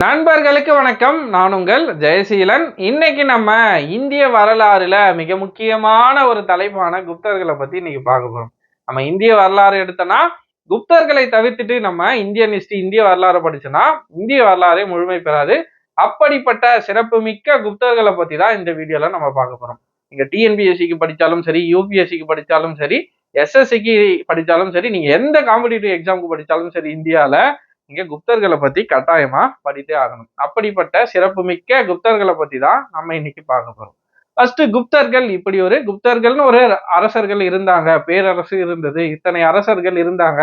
நண்பர்களுக்கு வணக்கம். நான் உங்கள் ஜெயசீலன். இன்னைக்கு நம்ம இந்திய வரலாறுல மிக முக்கியமான ஒரு தலைப்பான குப்தர்களை பத்தி இன்னைக்கு பார்க்க போறோம். நம்ம இந்திய வரலாறு எடுத்தோம்னா குப்தர்களை தவிர்த்துட்டு நம்ம இந்தியன் ஹிஸ்டரி இந்திய வரலாறு படிச்சோம்னா இந்திய வரலாறே முழுமை பெறாது. அப்படிப்பட்ட சிறப்புமிக்க குப்தர்களை பத்தி தான் இந்த வீடியோல நம்ம பார்க்க போறோம். நீங்க டிஎன்பிஎஸ்சிக்கு படிச்சாலும் சரி, யூபிஎஸ்சிக்கு படிச்சாலும் சரி, எஸ்எஸ்சிக்கு படிச்சாலும் சரி, நீங்க எந்த காம்படிட்டிவ் எக்ஸாமுக்கு படிச்சாலும் சரி, இந்தியால இங்க குப்தர்களை பத்தி கட்டாயமா படித்தே ஆகணும். அப்படிப்பட்ட சிறப்புமிக்க குப்தர்களை பத்தி தான் நம்ம இன்னைக்கு பார்க்க போறோம். ஃபர்ஸ்ட் குப்தர்கள், இப்படி ஒரு குப்தர்கள்னு ஒரு அரசர்கள் இருந்தாங்க, பேரரசு இருந்தது, இத்தனை அரசர்கள் இருந்தாங்க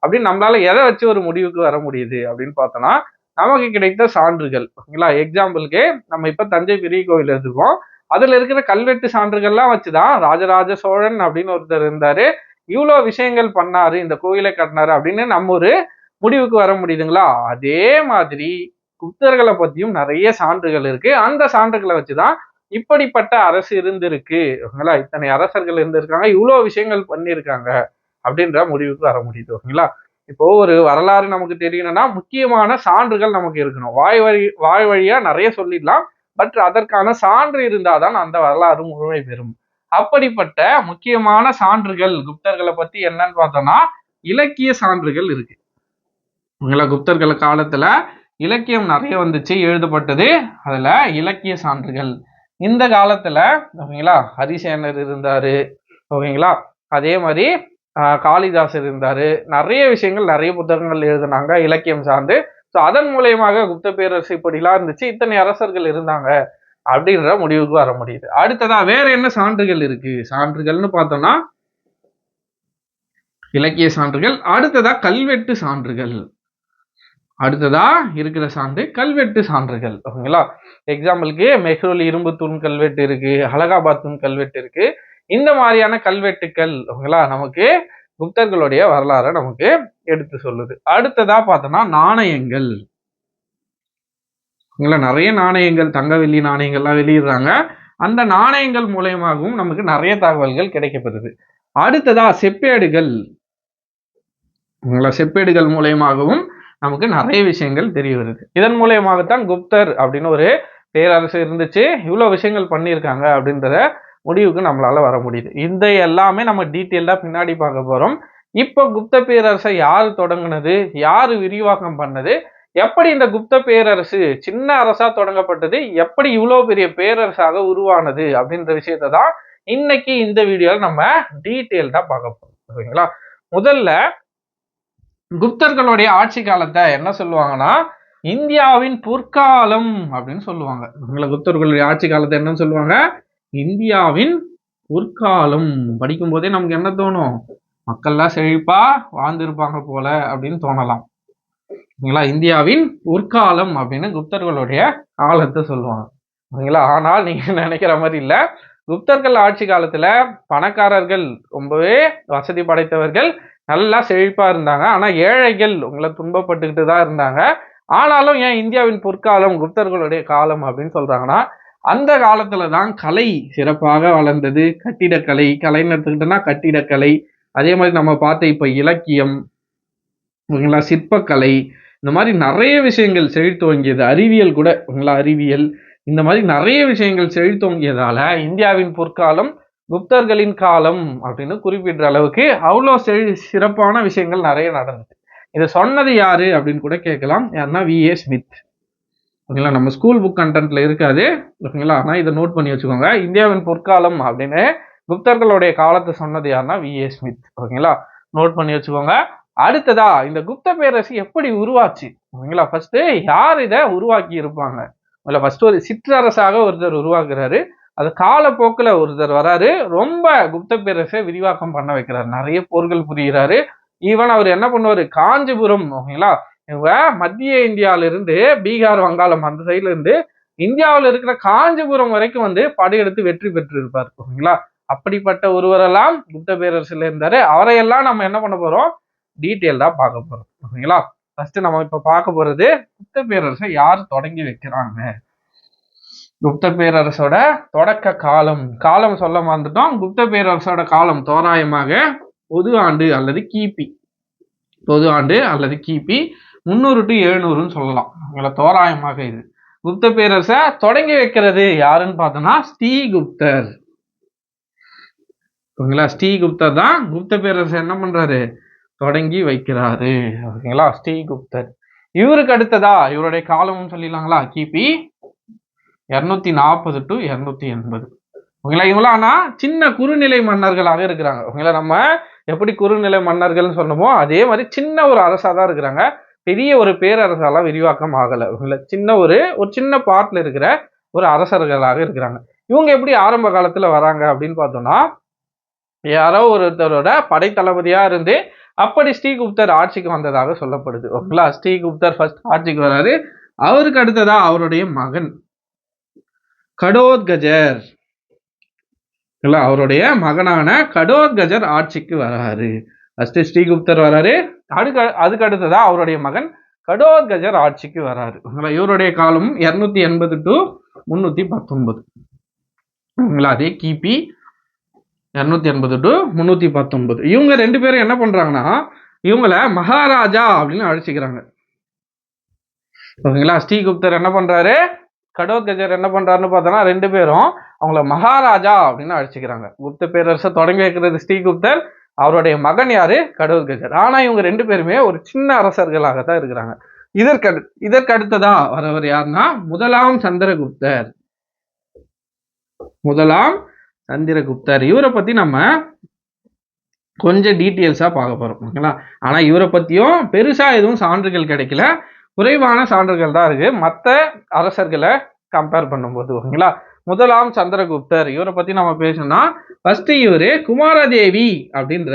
அப்படின்னு நம்மளால எதை வச்சு ஒரு முடிவுக்கு வர முடியுது அப்படின்னு பார்த்தோம்னா நமக்கு கிடைத்த சான்றுகள். ஓகேங்களா? எக்ஸாம்பிளுக்கு நம்ம இப்ப தஞ்சை பெரிய கோவில் எடுத்துக்கோம். அதுல இருக்கிற கல்வெட்டு சான்றுகள்லாம் வச்சுதான் ராஜராஜ சோழன் அப்படின்னு ஒருத்தர் இருந்தாரு, இவ்வளவு விஷயங்கள் பண்ணாரு, இந்த கோயிலை கட்டினாரு அப்படின்னு நம்ம ஒரு முடிவுக்கு வர முடியுதுங்களா? அதே மாதிரி குப்தர்களை பத்தியும் நிறைய சான்றுகள் இருக்கு. அந்த சான்றுகளை வச்சுதான் இப்படிப்பட்ட அரசு இருந்திருக்கு, ஓகேங்களா, இத்தனை அரசர்கள் இருந்திருக்காங்க, இவ்வளவு விஷயங்கள் பண்ணியிருக்காங்க அப்படின்ற முடிவுக்கு வர முடியுது. ஓகேங்களா? இப்போ ஒரு வரலாறு நமக்கு தெரியணும்னா முக்கியமான சான்றுகள் நமக்கு இருக்கணும். வாய் வழியா நிறைய சொல்லிடலாம், பட் அதற்கான சான்று இருந்தாதான் அந்த வரலாறு முழுமை பெறும். அப்படிப்பட்ட முக்கியமான சான்றுகள் குப்தர்களை பத்தி என்னன்னு பார்த்தோம்னா இலக்கிய சான்றுகள் இருக்கு. குப்தர்கள் காலத்துல இலக்கியம் நிறைய வந்துச்சு, எழுதப்பட்டது. அதுல இலக்கிய சான்றுகள் இந்த காலத்துல ஓகேங்களா ஹரிசேனர் இருந்தாரு, ஓகேங்களா, அதே மாதிரி காளிதாசர் இருந்தாரு, நிறைய விஷயங்கள் நிறைய புத்தகங்கள் எழுதினாங்க இலக்கியம் சார்ந்து. ஸோ அதன் மூலயமாக குப்த பேரரசு இப்படிலாம் இருந்துச்சு, இத்தனை அரசர்கள் இருந்தாங்க அப்படின்ற முடிவுக்கு வர முடியுது. அடுத்ததா வேற என்ன சான்றுகள் இருக்கு? சான்றுகள்னு பார்த்தோம்னா இலக்கிய சான்றுகள், அடுத்ததா கல்வெட்டு சான்றுகள். அடுத்ததா இருக்கிற சான்று கல்வெட்டு சான்றுகள். ஓகேங்களா? எக்ஸாம்பிளுக்கு மெஹ்ரூல் இரும்பு தூண் கல்வெட்டு இருக்கு, அலகாபாத் தூண் கல்வெட்டு இருக்கு. இந்த மாதிரியான கல்வெட்டுக்கள் ஓகேங்களா நமக்கு குப்தர்களுடைய வரலாறை நமக்கு எடுத்து சொல்லுது. அடுத்ததா பார்த்தோம்னா நாணயங்கள். நிறைய நாணயங்கள், தங்க வெள்ளி நாணயங்கள்லாம் வெளியிடுறாங்க. அந்த நாணயங்கள் மூலயமாகவும் நமக்கு நிறைய தகவல்கள் கிடைக்கப்படுது. அடுத்ததா செப்பேடுகள். செப்பேடுகள் மூலயமாகவும் நமக்கு நிறைய விஷயங்கள் தெரிய வருது. இதன் மூலயமாகத்தான் குப்தர் அப்படின்னு ஒரு பேரரசு இருந்துச்சு, இவ்வளவு விஷயங்கள் பண்ணியிருக்காங்க அப்படின்றத முடிவுக்கு நம்மளால வர முடியுது. இந்த எல்லாமே நம்ம டீட்டெயில்டா பின்னாடி பார்க்க போறோம். இப்போ குப்த பேரரசை யாரு தொடங்கினது, யாரு விரிவாக்கம் பண்ணது, எப்படி இந்த குப்த பேரரசு சின்ன அரசா தொடங்கப்பட்டது, எப்படி இவ்வளவு பெரிய பேரரசாக உருவானது அப்படின்ற விஷயத்தை தான் இன்னைக்கு இந்த வீடியோல நம்ம டீட்டெயில்டா பார்க்க போறோம். ஓகேங்களா? முதல்ல குப்தர்களுடைய ஆட்சி காலத்தை என்ன சொல்லுவாங்கன்னா இந்தியாவின் பொற்காலம் அப்படின்னு சொல்லுவாங்க. குப்தர்களுடைய ஆட்சி காலத்தை என்னன்னு சொல்லுவாங்க? இந்தியாவின் பொற்காலம். படிக்கும் போதே நமக்கு என்ன தோணும்? மக்கள்லாம் செழிப்பா வாழ்ந்திருப்பாங்க போல அப்படின்னு தோணலாம். ஓகேங்களா? இந்தியாவின் பொற்காலம் அப்படின்னு குப்தர்களுடைய காலத்தை சொல்லுவாங்க. ஓகேங்களா? ஆனால் நீங்க நினைக்கிற மாதிரி இல்ல. குப்தர்கள் ஆட்சி காலத்துல பணக்காரர்கள், ரொம்பவே வசதி படைத்தவர்கள் நல்லா செழிப்பா இருந்தாங்க. ஆனா ஏழைகள் உங்களை துன்பப்பட்டுக்கிட்டு தான் இருந்தாங்க. ஆனாலும் ஏன் இந்தியாவின் பொற்காலம் குப்தர்களுடைய காலம் அப்படின்னு சொல்றாங்கன்னா அந்த காலத்துலதான் கலை சிறப்பாக வளர்ந்தது. கட்டிடக்கலை, கலைன்னு எடுத்துக்கிட்டோம்னா கட்டிடக்கலை, அதே மாதிரி நம்ம பார்த்த இப்ப இலக்கியம், ஓகேங்களா, சிற்பக்கலை, இந்த மாதிரி நிறைய விஷயங்கள் செழித்தோங்கியது. அறிவியல் கூட ஓகேங்களா, அறிவியல், இந்த மாதிரி நிறைய விஷயங்கள் செழித்தோங்கியதால இந்தியாவின் பொற்காலம் குப்தர்களின் காலம் அப்படின்னு குறிப்பிடுற அளவுக்கு அவ்வளோ சிறப்பான விஷயங்கள் நிறைய நடந்தது. இதை சொன்னது யாரு அப்படின்னு கூட கேட்கலாம். யாருன்னா வி.ஏ. ஸ்மித். ஓகேங்களா? நம்ம ஸ்கூல் புக் கண்டென்ட்ல இருக்காது, ஓகேங்களா, ஆனா இதை நோட் பண்ணி வச்சுக்கோங்க. இந்தியாவின் பொற்காலம் அப்படின்னு குப்தர்களுடைய காலத்தை சொன்னது யாருன்னா வி.ஏ. ஸ்மித். ஓகேங்களா? நோட் பண்ணி வச்சுக்கோங்க. அடுத்ததா இந்த குப்த பேரரசு எப்படி உருவாச்சு? ஓகேங்களா? ஃபர்ஸ்ட் யார் இதை உருவாக்கி இருப்பாங்க? ஃபர்ஸ்ட் ஒரு சிற்றரசாக ஒருத்தர் உருவாக்குறாரு. அது காலப்போக்கில் ஒருத்தர் வராரு, ரொம்ப குப்த பேரரசை விரிவாக்கம் பண்ண வைக்கிறாரு, நிறைய போர்கள் புரிகிறாரு. ஈவன் அவர் என்ன பண்ணுவாரு, காஞ்சிபுரம், ஓகேங்களா, இவங்க மத்திய இந்தியாவில இருந்து பீகார், வங்காளம் அந்த சைட்ல இருந்து இந்தியாவில் இருக்கிற காஞ்சிபுரம் வரைக்கும் வந்து படையெடுத்து வெற்றி பெற்று இருப்பார். ஓகேங்களா? அப்படிப்பட்ட ஒருவரெல்லாம் குப்த பேரரசுல இருந்தாரு. அவரையெல்லாம் நம்ம என்ன பண்ண போறோம்? டீட்டெயில்டா பார்க்க போறோம். ஓகேங்களா? ஃபர்ஸ்ட் நம்ம இப்ப பார்க்க போறது குப்த பேரரசை யார் தொடங்கி வைக்கிறாங்க. குப்த பேரரசோட தொடக்க காலம் சொல்ல மறந்துட்டோம். குப்த பேரரசோட காலம் தோராயமாக பொது ஆண்டு அல்லது கிபி 300 to 700ன்னு சொல்லலாம். உங்களை தோராயமாக இது. குப்த பேரரசை தொடங்கி வைக்கிறது யாருன்னு பார்த்தோம்னா ஸ்ரீகுப்தர். ஓகேங்களா, ஸ்ரீகுப்தர் தான் குப்த பேரரசை என்ன பண்றாரு, தொடங்கி வைக்கிறாரு. ஓகேங்களா, ஸ்ரீகுப்தர். இவருக்கு அடுத்ததா இவருடைய காலம்னு சொல்லிடலாங்களா, கிபி 240 to 280. ஓகேங்களா, இவங்களாம் சின்ன குறுநிலை மன்னர்களாக இருக்கிறாங்க. ஓகேங்களா, நம்ம எப்படி குறுநிலை மன்னர்கள்னு சொன்னோமோ அதே மாதிரி சின்ன ஒரு அரசா தான் இருக்கிறாங்க. பெரிய ஒரு பேரரசாலாம் விரிவாக்கம் ஆகல. ஓகேங்களா, சின்ன ஒரு சின்ன பார்ட்ல இருக்கிற ஒரு அரசர்களாக இருக்கிறாங்க. இவங்க எப்படி ஆரம்ப காலத்துல வராங்க அப்படின்னு பார்த்தோம்னா, யாரோ ஒருத்தரோட படைத்தளபதியா இருந்து அப்படி ஸ்ரீகுப்தர் ஆட்சிக்கு வந்ததாக சொல்லப்படுது. ஓகேங்களா, ஸ்ரீகுப்தர் ஃபர்ஸ்ட் ஆட்சிக்கு வராரு. அவருக்கு அடுத்ததா அவருடைய மகன் கடோத்கஜர், அவருடைய மகனான கடோத்கஜர் ஆட்சிக்கு வராரு. ஃபர்ஸ்ட் ஸ்ரீகுப்தர் வராரு, அதுக்கு அடுத்ததா அவருடைய மகன் கடோத்கஜர் ஆட்சிக்கு வராரு. இவருடைய காலம் 280 to 319. அதே கிபி 280 to 319. இவங்க ரெண்டு பேரும் என்ன பண்றாங்கன்னா, இவங்கள மகாராஜா அப்படின்னு அழைச்சிக்கிறாங்க. ஓகேங்களா, ஸ்ரீகுப்தர் என்ன பண்றாரு, கடோத்கஜர் என்ன பண்றாருன்னு பார்த்தோம்னா ரெண்டு பேரும் அவங்கள மகாராஜா அப்படின்னு அழைச்சிக்கிறாங்க. குப்த பேரரசை தொடங்கி வைக்கிறது ஸ்ரீகுப்தர், அவருடைய மகன் யாரு, கடோத்கஜர். ஆனா இவங்க ரெண்டு பேருமே ஒரு சின்ன அரசர்களாக தான் இருக்கிறாங்க. இதற்கு அடுத்ததா வரவர் யாருன்னா முதலாம் சந்திரகுப்தர். முதலாம் சந்திரகுப்தர் இவரை பத்தி நம்ம கொஞ்சம் டீட்டெயில்ஸா பார்க்க போறோம். ஓகேங்களா, ஆனா இவரை பத்தியும் பெருசா எதுவும் சான்றுகள் கிடைக்கல, குறைவான சான்றுகள் தான் இருக்கு மற்ற அரசர்களை கம்பேர் பண்ணும்போது. ஓகேங்களா, முதலாம் சந்திரகுப்தர் இவரை பத்தி நம்ம பேசணும்னா ஃபர்ஸ்ட் இவரு குமாரதேவி அப்படின்ற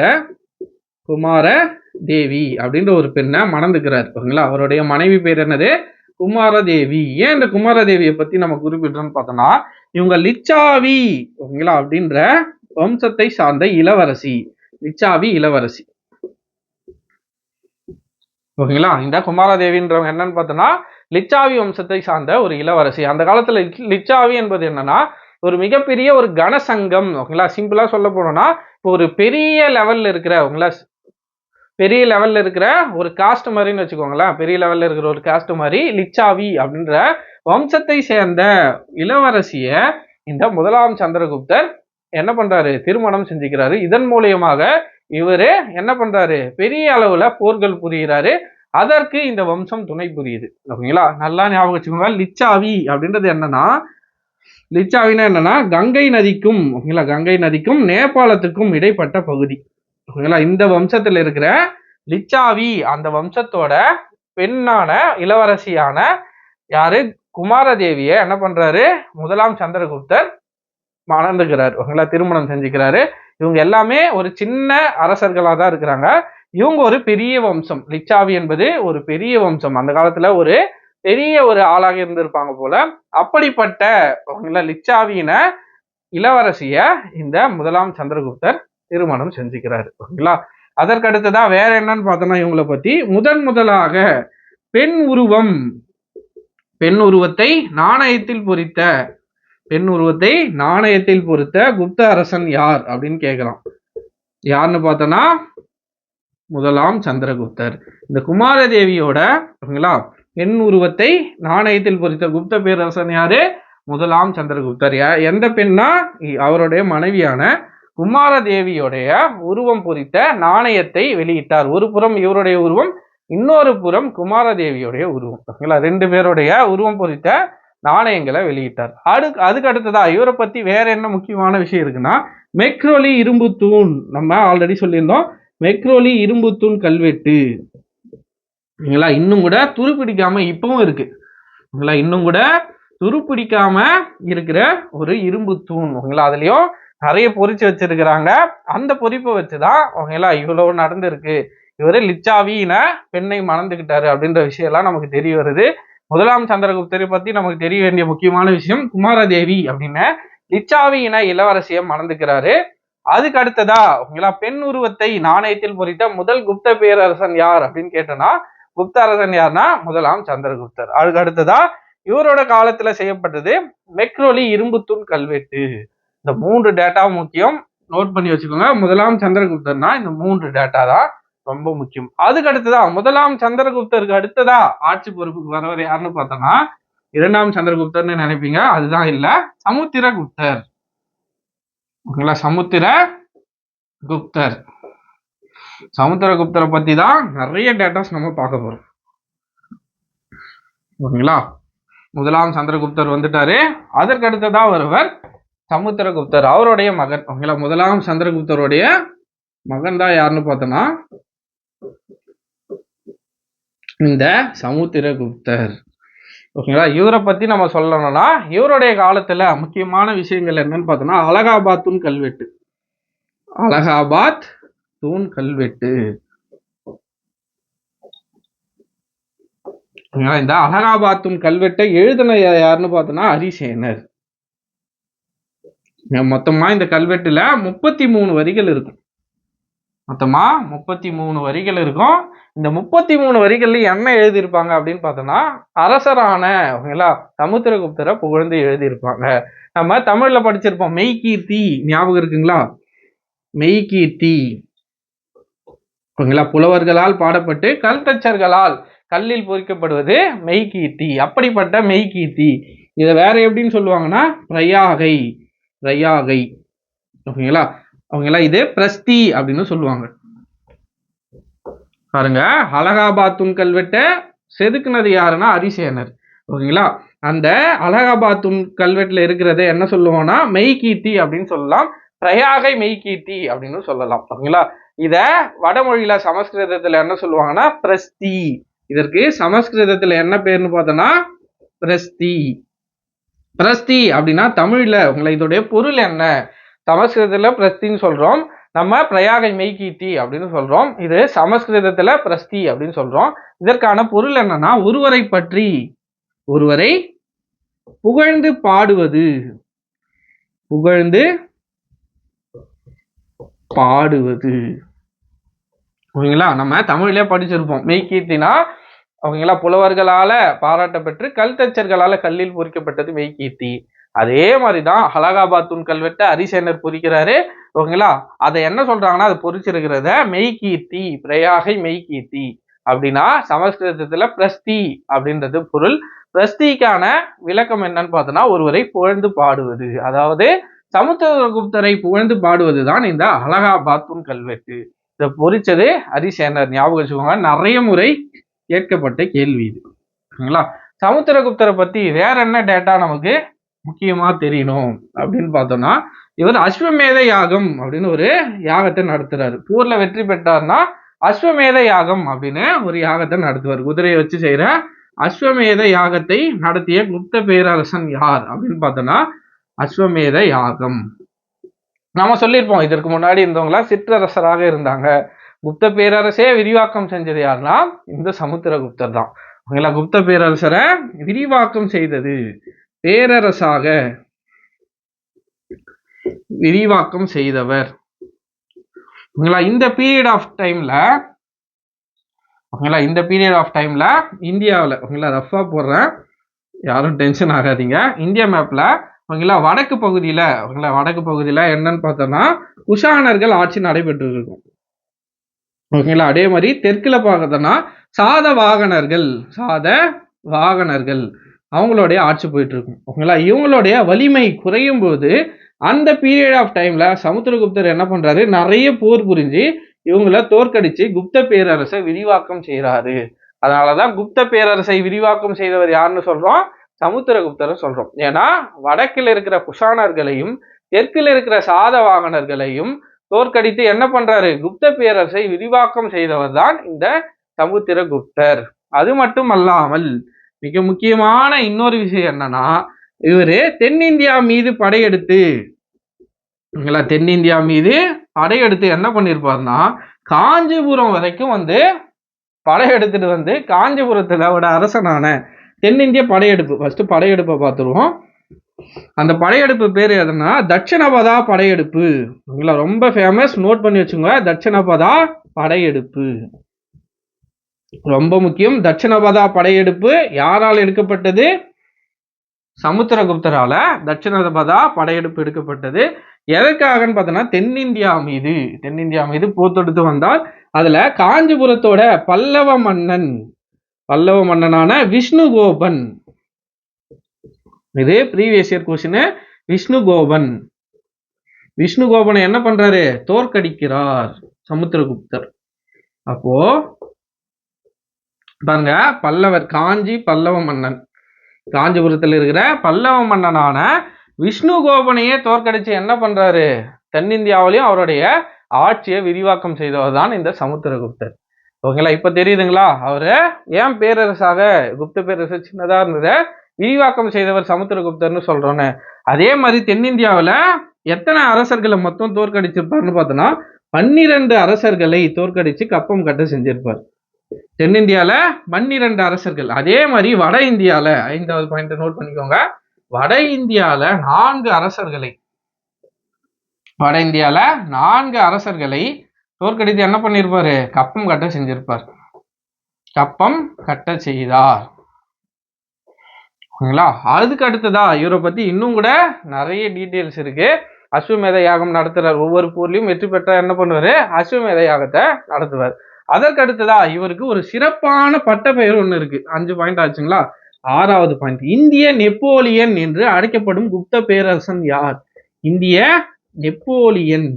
ஒரு பெண்ணை மணந்துக்கிறார். ஓகேங்களா, அவருடைய மனைவி பேர் என்னது, குமாரதேவி. ஏன் இந்த குமாரதேவியை பத்தி நம்ம குறிப்பிட்டோம்னு பார்த்தோம்னா, இவங்க லிச்சாவி ஓகேங்களா அப்படின்ற வம்சத்தை சார்ந்த இளவரசி, லிச்சாவி இளவரசி. ஓகேங்களா, இந்த குமாரதேவின்றவங்க என்னன்னு பார்த்தோம்னா லிச்சாவி வம்சத்தை சார்ந்த ஒரு இளவரசி. அந்த காலத்துல லிச்சாவி என்பது என்னன்னா ஒரு மிகப்பெரிய ஒரு கனசங்கம். ஓகேங்களா, சிம்பிளா சொல்ல போனோம்னா இப்போ ஒரு பெரிய லெவல்ல இருக்கிற ஒரு காஸ்ட் மாதிரின்னு வச்சுக்கோங்களேன். பெரிய லெவல்ல இருக்கிற ஒரு காஸ்ட் மாதிரி லிச்சாவி அப்படின்ற வம்சத்தை சேர்ந்த இளவரசிய இந்த முதலாம் சந்திரகுப்தர் என்ன பண்றாரு, திருமணம் செஞ்சுக்கிறாரு. இதன் மூலியமாக இவரு என்ன பண்றாரு, பெரிய அளவுல போர்கள் புரிகிறாரு. அதற்கு இந்த வம்சம் துணை புரியுது. ஓகேங்களா, நல்லா ஞாபகம் வச்சுக்கோங்க. லிச்சாவி அப்படின்றது என்னன்னா கங்கை நதிக்கும் ஓகேங்களா, கங்கை நதிக்கும் நேபாளத்துக்கும் இடைப்பட்ட பகுதி. ஓகேங்களா, இந்த வம்சத்துல இருக்கிற லிச்சாவி அந்த வம்சத்தோட பெண்ணான இளவரசியான யாரு, குமாரதேவிய என்ன பண்றாரு, முதலாம் சந்திரகுப்தர் மணந்துக்கிறார். ஓகேங்களா, திருமணம் செஞ்சுக்கிறாரு. இவங்க எல்லாமே ஒரு சின்ன அரசர்களா தான் இருக்கிறாங்க. இவங்க ஒரு பெரிய வம்சம். லிச்சாவி என்பது ஒரு பெரிய வம்சம். அந்த காலத்துல ஒரு பெரிய ஒரு ஆளாக இருந்திருப்பாங்க போல. அப்படிப்பட்ட லிச்சாவியின இளவரசிய இந்த முதலாம் சந்திரகுப்தர் திருமணம் செஞ்சுக்கிறாரு. ஓகேங்களா, அதற்கு அடுத்ததான் வேற என்னன்னு பார்த்தோம்னா இவங்களை பத்தி முதலாக பெண் உருவத்தை நாணயத்தில் பொறித்த குப்த அரசன் யார் அப்படின்னு கேட்கலாம். யாருன்னு பார்த்தோம்னா முதலாம் சந்திரகுப்தர். இந்த குமாரதேவியோட ஓகேங்களா பெண் உருவத்தை நாணயத்தில் பொறித்த குப்த பேரரசன் யாரு, முதலாம் சந்திரகுப்தர். எந்த பெண்ணா, அவருடைய மனைவியான குமாரதேவியோடைய உருவம் பொறித்த நாணயத்தை வெளியிட்டார். ஒரு புறம் இவருடைய உருவம், இன்னொரு புறம் குமாரதேவியோடைய உருவம். ஓகேங்களா, ரெண்டு பேருடைய உருவம் பொறித்த நாணயங்களை வெளியிட்டார். அதுக்கு அடுத்ததா இவரை பத்தி வேற என்ன முக்கியமான விஷயம் இருக்குன்னா, மெக்ரோலி இரும்பு தூண், நம்ம ஆல்ரெடி சொல்லியிருந்தோம். மெக்ரோலி இரும்பு தூண் கல்வெட்டு இன்னும் கூட துருப்பிடிக்காம இப்பவும் இருக்கு. இன்னும் கூட துருப்பிடிக்காம இருக்கிற ஒரு இரும்பு தூண். அதுலயும் நிறைய பொறிச்சு வச்சிருக்கிறாங்க. அந்த பொறிப்பை வச்சுதான் இவ்வளவு நடந்திருக்கு. இவரு லிச்சாவின பெண்ணை மணந்துகிட்டாரு அப்படின்ற விஷயம் எல்லாம் நமக்கு தெரிய வருது. முதலாம் சந்திரகுப்தரை பத்தி நமக்கு தெரிய வேண்டிய முக்கியமான விஷயம், குமாரதேவி அப்படின்னு லிச்சாவியின இளவரசியை மணந்துக்கிறாரு. அதுக்கு அடுத்ததா பெண் உருவத்தை நாணயத்தில் பொறித்த முதல் குப்த பேரரசன் யார் அப்படின்னு கேட்டோம்னா, குப்த அரசன் யாருன்னா முதலாம் சந்திரகுப்தர். அதுக்கு அடுத்ததா இவரோட காலத்துல செய்யப்பட்டது மெக்ரோலி இரும்பு தூண் கல்வெட்டு. இந்த 3 டேட்டா முக்கியம், நோட் பண்ணி வச்சுக்கோங்க. முதலாம் சந்திரகுப்தர்னா இந்த 3 டேட்டா தான் ரொம்ப முக்கியம். அதுக்கு அடுத்ததான் முதலாம் சந்திரகுப்தருக்கு அடுத்ததா ஆட்சி பொறுப்புக்கு வரவர் யாருன்னு பார்த்தோம்னா இரண்டாம் சந்திரகுப்தர்னு நினைப்பீங்க, அதுதான் இல்ல, சமுத்திரகுப்தர். ஓகேங்களா, சமுத்திரகுப்தர். சமுத்திரகுப்தரை பத்தி தான் நிறைய டேட்டாஸ் நம்ம பார்க்க போறோம். ஓகேங்களா, முதலாம் சந்திரகுப்தர் வந்துட்டாரு. அதற்கு அடுத்ததா வருவர் சமுத்திரகுப்தர், அவருடைய மகன். ஓகேங்களா, முதலாம் சந்திரகுப்தருடைய மகன் தான் யாருன்னு பார்த்தோம்னா இந்த சமுத்திரகுப்தர். ஓகேங்களா, இவரை பத்தி நம்ம சொல்லணும்னா இவருடைய காலத்துல முக்கியமான விஷயங்கள் என்னன்னு பார்த்தோம்னா அலகாபாத் தூண் கல்வெட்டு. அலகாபாத் தூண் கல்வெட்டு. இந்த அலகாபாத் தூண் கல்வெட்டை எழுதின யாருன்னு பார்த்தோம்னா அரிசேனர். மொத்தமா இந்த கல்வெட்டுல 33 வரிகள் இருக்கும். மொத்தமா 33 வரிகள் இருக்கும். இந்த 33 வரிகள்ல என்ன எழுதியிருப்பாங்க அப்படின்னு பார்த்தோம்னா அரசரான சமுத்திரகுப்தரை புகழ்ந்து எழுதியிருப்பாங்க. நம்ம தமிழ்ல படிச்சிருப்போம் மெய்கீர்த்தி, ஞாபகம் இருக்குங்களா? மெய்கீர்த்தி. புலவர்களால் பாடப்பட்டு கல்தச்சர்களால் கல்லில் பொறிக்கப்படுவது மெய்கீர்த்தி. அப்படிப்பட்ட மெய்கீர்த்தி இதை வேற எப்படின்னு சொல்லுவாங்கன்னா பிரயாகை. பிரயாகை. ஓகேங்களா, அவங்களா இது பிரஸ்தி அப்படின்னு சொல்லுவாங்க. பாருங்க, அலகாபாத் தூண் கல்வெட்டை செதுக்குனது யாருன்னா அரிசேனர். ஓகேங்களா, அந்த அலகாபாத் தூண் கல்வெட்டுல இருக்கிறத என்ன சொல்லுவோம்னா மெய்கீர்த்தி அப்படின்னு சொல்லலாம், பிரயாகை மெய்கீர்த்தி அப்படின்னு சொல்லலாம். ஓகேங்களா, இத வடமொழியில சமஸ்கிருதத்துல என்ன சொல்லுவாங்கன்னா பிரஸ்தி. இதற்கு சமஸ்கிருதத்துல என்ன பேருன்னு பார்த்தோம்னா பிரஸ்தி. பிரஸ்தி அப்படின்னா தமிழ்ல இதோடைய பொருள் என்ன? சமஸ்கிருதத்துல பிரஸ்தின்னு சொல்றோம், நம்ம பிரயாகை மெய்கீர்த்தி அப்படின்னு சொல்றோம். இது சமஸ்கிருதத்துல பிரஸ்தி அப்படின்னு சொல்றோம். இதற்கான பொருள் என்னன்னா ஒருவரை பற்றி ஒருவரை புகழ்ந்து பாடுவது. புகழ்ந்து பாடுவது. ஓகேங்களா, நம்ம தமிழ்லயே படிச்சிருப்போம் மெய்கீர்த்தினா அவங்களா புலவர்களால பாராட்டப்பட்டு கல்தச்சர்களால கல்லில் பொறிக்கப்பட்டது மெய்கீர்த்தி. அதே மாதிரிதான் அலகாபாத் தூண் கல்வெட்டு அரிசேனர் பொறிக்கிறாரு. ஓகேங்களா, அதை என்ன சொல்றாங்கன்னா அது பொறிச்சிருக்கிறத மெய்கீர்த்தி, பிரயாகை மெய்கீர்த்தி அப்படின்னா சமஸ்கிருதத்துல பிரஸ்தி அப்படின்றது பொருள். பிரஸ்திக்கான விளக்கம் என்னன்னு பார்த்தோம்னா ஒருவரை புகழ்ந்து பாடுவது. அதாவது சமுத்திரகுப்தரை புகழ்ந்து பாடுவதுதான் இந்த அலகாபாத் தூண் கல்வெட்டு. இதை பொறிச்சது அரிசேனர். ஞாபகம் வச்சுக்கோங்க, நிறைய முறை கேட்கப்பட்ட கேள்வி இது. ஓகேங்களா, சமுத்திரகுப்தரை பத்தி வேற என்ன டேட்டா நமக்கு முக்கியமா தெரியணும் அப்படின்னு பார்த்தோம்னா இவர் அஸ்வமேத யாகம் அப்படின்னு ஒரு யாகத்தை நடத்துறாரு. போர்ல வெற்றி பெற்றார்னா அஸ்வமேத யாகம் அப்படின்னு ஒரு யாகத்தை நடத்துவார். குதிரையை வச்சு செய்யற அஸ்வமேத யாகத்தை நடத்திய குப்த பேரரசன் யார் அப்படின்னு பார்த்தோம்னா அஸ்வமேத யாகம். நாம சொல்லியிருப்போம் இதற்கு முன்னாடி இருந்தவங்களா சிற்றரசராக இருந்தாங்க. குப்த பேரரசே விரிவாக்கம் செஞ்சது யாருன்னா இந்த சமுத்திரகுப்தர் தான். ஓகேங்களா, குப்த பேரரசரை விரிவாக்கம் செய்தது, பேரரசாக விரிவாக்கம் செய்தவர். ஓகேங்களா, இந்த பீரியட் ஆஃப் டைம்ல ஓகேங்களா இந்த பீரியட் ஆஃப் டைம்ல இந்தியாவில் ஓகேங்களா ரஃபா போடுறேன், யாரும் டென்ஷன் ஆகாதீங்க. இந்தியா மேப்ல ஓகேங்களா வடக்கு பகுதியில ஓகேங்களா வடக்கு பகுதியில என்னன்னு பார்த்தோம்னா குஷானர்கள் ஆட்சி நடைபெற்று இருக்கும். ஓகேங்களா, அதே மாதிரி தெற்குல பார்த்தோம்னா சாதவாகனர்கள் அவங்களுடைய ஆட்சி போயிட்டு இருக்கும். ஓகேங்களா, இவங்களுடைய வலிமை குறையும் போது அந்த பீரியட் ஆஃப் டைம்ல சமுத்திரகுப்தர் என்ன பண்றாரு, நிறைய போர் புரிஞ்சு இவங்கள தோற்கடிச்சு குப்த பேரரசை விரிவாக்கம் செய்யறாரு. அதனாலதான் குப்த பேரரசை விரிவாக்கம் செய்தவர் யாருன்னு சொல்றோம், சமுத்திரகுப்தரை சொல்றோம். ஏன்னா வடக்கில் இருக்கிற குஷானர்களையும் தெற்கில் இருக்கிற சாதவாகனர்களையும் தோற்கடித்து என்ன பண்றாரு, குப்த பேரரசை விரிவாக்கம் செய்தவர் தான் இந்த சமுத்திரகுப்தர். அது மட்டும் அல்லாமல் மிக முக்கியமான இன்னொரு விஷயம் என்னன்னா இவரு தென்னிந்தியா மீது படையெடுத்து என்ன பண்ணிருப்பாருன்னா காஞ்சிபுரம் வரைக்கும் படையெடுத்துட்டு காஞ்சிபுரத்துல அரசனான தென்னிந்திய படையெடுப்பு. ஃபர்ஸ்ட் படையெடுப்பை பார்த்துருவோம். அந்த படையெடுப்பு பேர் எதுனா தட்சிணபதா படையெடுப்பு. ரொம்ப ஃபேமஸ், நோட் பண்ணி வச்சுங்க. தட்சிணபதா படையெடுப்பு ரொம்ப முக்கியம். தட்சிணபதா படையெடுப்பு யாரால் எடுக்கப்பட்டது, சமுத்திரகுப்தரால தட்சிணபதா படையெடுப்பு எடுக்கப்பட்டது. எதற்காகன்னு பார்த்தோன்னா தென்னிந்தியா மீது போர் தொடுத்து வந்தால் அதுல காஞ்சிபுரத்தோட பல்லவ மன்னனான விஷ்ணுகோபன், இது ப்ரீவியஸ் இயர் கொஸ்டின், விஷ்ணுகோபனை என்ன பண்றாரு, தோற்கடிக்கிறார் சமுத்திரகுப்தர். அப்போ பாருங்க, பல்லவ மன்னன், காஞ்சிபுரத்தில் இருக்கிற பல்லவ மன்னனான விஷ்ணுகோபனையே தோற்கடிச்சு என்ன பண்றாரு, தென்னிந்தியாவிலையும் அவருடைய ஆட்சியை விரிவாக்கம் செய்தவர் தான் இந்த சமுத்திரகுப்தர். ஓகேங்களா, இப்ப தெரியுதுங்களா அவரு ஏன் பேரரசாக குப்த பேரரசு சின்னதா இருந்தத விரிவாக்கம் செய்தவர் சமுத்திரகுப்தர்னு சொல்றோன்னு. அதே மாதிரி தென்னிந்தியாவில் எத்தனை அரசர்களை மொத்தம் தோற்கடிச்சிருப்பாருன்னு பார்த்தோன்னா 12 அரசர்களை தோற்கடிச்சு கப்பம் கட்ட செஞ்சிருப்பார். தென்னிந்தியால 12 அரசர்கள். அதே மாதிரி வட இந்தியால 5வது பாயிண்ட் நோட் பண்ணிக்கோங்க, வட இந்தியால 4 அரசர்களை தோற்கடித்து என்ன பண்ணிருப்பாரு, கப்பம் கட்ட செஞ்சிருப்பார், கப்பம் கட்ட செய்தார். ஓகேங்களா, அதுக்கு அடுத்ததா இவரை பத்தி இன்னும் கூட நிறைய டீட்டெயில்ஸ் இருக்கு. அஸ்வமேத யாகம் நடத்துறார், ஒவ்வொரு போர்லையும் வெற்றி பெற்றா என்ன பண்ணுவாரு, அஸ்வமேத யாகத்தை நடத்துவார். அதற்கு அடுத்ததா இவருக்கு ஒரு சிறப்பான பட்ட பெயர் ஒண்ணு இருக்கு. 5 பாயிண்ட் ஆச்சுங்களா. 6வது பாயிண்ட், இந்திய நெப்போலியன் என்று அழைக்கப்படும் குப்த பேரரசன் யார்? இந்திய நெப்போலியன்.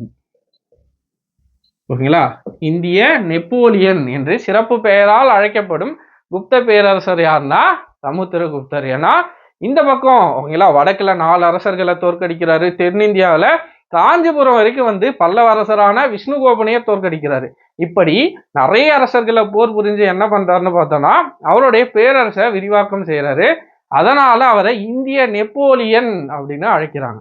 ஓகேங்களா, இந்திய நெப்போலியன் என்று சிறப்பு பெயரால் அழைக்கப்படும் குப்த பேரரசர் யாருன்னா சமுத்திரகுப்தர். ஏன்னா இந்த பக்கம் ஓகேங்களா வடக்குல 4 அரசர்களை தோற்கடிக்கிறாரு, தென்னிந்தியாவில காஞ்சிபுரம் வரைக்கும் வந்து பல்லவ அரசரான விஷ்ணுகோபனையே தோற்கடிக்கிறாரு. இப்படி நிறைய அரசர்களை போர் புரிஞ்சு என்ன பண்றாருன்னு பார்த்தோம்னா அவருடைய பேரரசை விரிவாக்கம் செய்யறாரு. அதனால அவரை இந்திய நெப்போலியன் அப்படின்னு அழைக்கிறாங்க.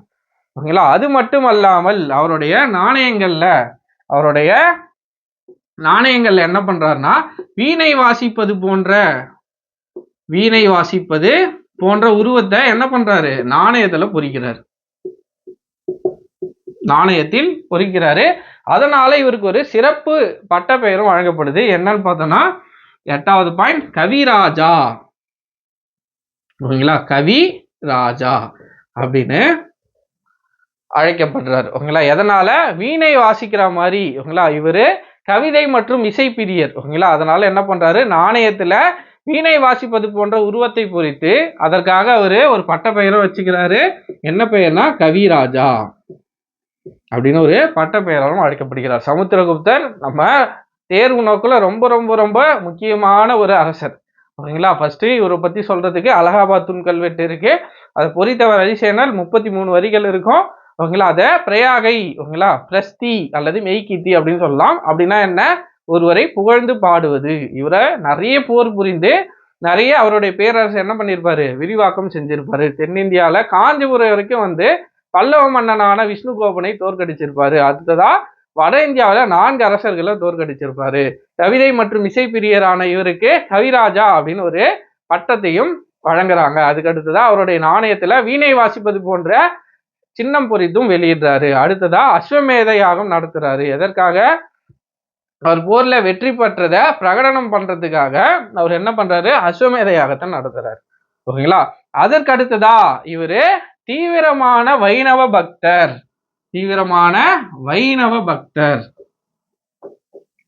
ஓகேங்களா, அது மட்டும் அல்லாமல் அவருடைய நாணயங்கள்ல என்ன பண்றாருன்னா வீணை வாசிப்பது போன்ற உருவத்தை என்ன பண்றாரு, நாணயத்தில் பொறிக்கிறாரு. அதனால இவருக்கு ஒரு சிறப்பு பட்ட பெயரும் வழங்கப்படுது. என்னன்னு பார்த்தோம்னா 8வது பாயிண்ட், கவிராஜா. ஓகேங்களா, கவிராஜா அப்படின்னு அழைக்கப்படுறாரு. ஓகேங்களா, எதனால வீணை வாசிக்கிற மாதிரி. ஓகேங்களா, இவரு கவிதை மற்றும் இசை பிரியர். ஓகேங்களா, அதனால என்ன பண்றாரு, நாணயத்துல வீணை வாசிப்பது போன்ற உருவத்தை பொறித்து அதற்காக அவரு ஒரு பட்ட பெயரை வச்சுக்கிறாரு. என்ன பெயர்னா கவிராஜா அப்படின்னு ஒரு பட்ட பெயராலும் அழைக்கப்படுகிறார். சமுத்திரகுப்தர் நம்ம தேர்வு நோக்கில் ரொம்ப ரொம்ப ரொம்ப முக்கியமான ஒரு அரசர். ஓகேங்களா, ஃபர்ஸ்ட் இவரை பத்தி சொல்றதுக்கு அலகாபாத் தூண் கல்வெட்டு இருக்கு, அதை பொறித்தவர் அரிசேனர் 33 வரிகள் இருக்கும். ஓகேங்களா, அதை பிரயாகை ஓகேங்களா பிரஸ்தி அல்லது மெய்கீர்த்தி அப்படின்னு சொல்லலாம். அப்படின்னா என்ன, ஒருவரை புகழ்ந்து பாடுவது. இவரை நிறைய போர் புரிந்து நிறைய அவருடைய பேரரசு என்ன பண்ணியிருப்பாரு, விரிவாக்கம் செஞ்சிருப்பாரு. தென்னிந்தியால காஞ்சிபுரம் வரைக்கும் வந்து பல்லவ மன்னனான விஷ்ணுகோபனை தோற்கடிச்சிருப்பாரு. அடுத்ததா வட இந்தியாவில 4 அரசர்களை தோற்கடிச்சிருப்பாரு. கவிதை மற்றும் இசை பிரியரான இவருக்கு கவிராஜா அப்படின்னு ஒரு பட்டத்தையும் வழங்குறாங்க. அதுக்கு அடுத்ததா அவருடைய நாணயத்துல வீணை வாசிப்பது போன்ற சின்னம் பொறித்தும் வெளியிடுறாரு. அடுத்ததா அஸ்வமேத யாகம் நடத்துறாரு. எதற்காக, அவர் போர்ல வெற்றி பெற்றத பிரகடனம் பண்றதுக்காக அவர் என்ன பண்றாரு, அஸ்வமேத யாகத்தை நடத்துறாரு. ஓகேங்களா, அதற்கு அடுத்ததா இவரு தீவிரமான வைணவ பக்தர்.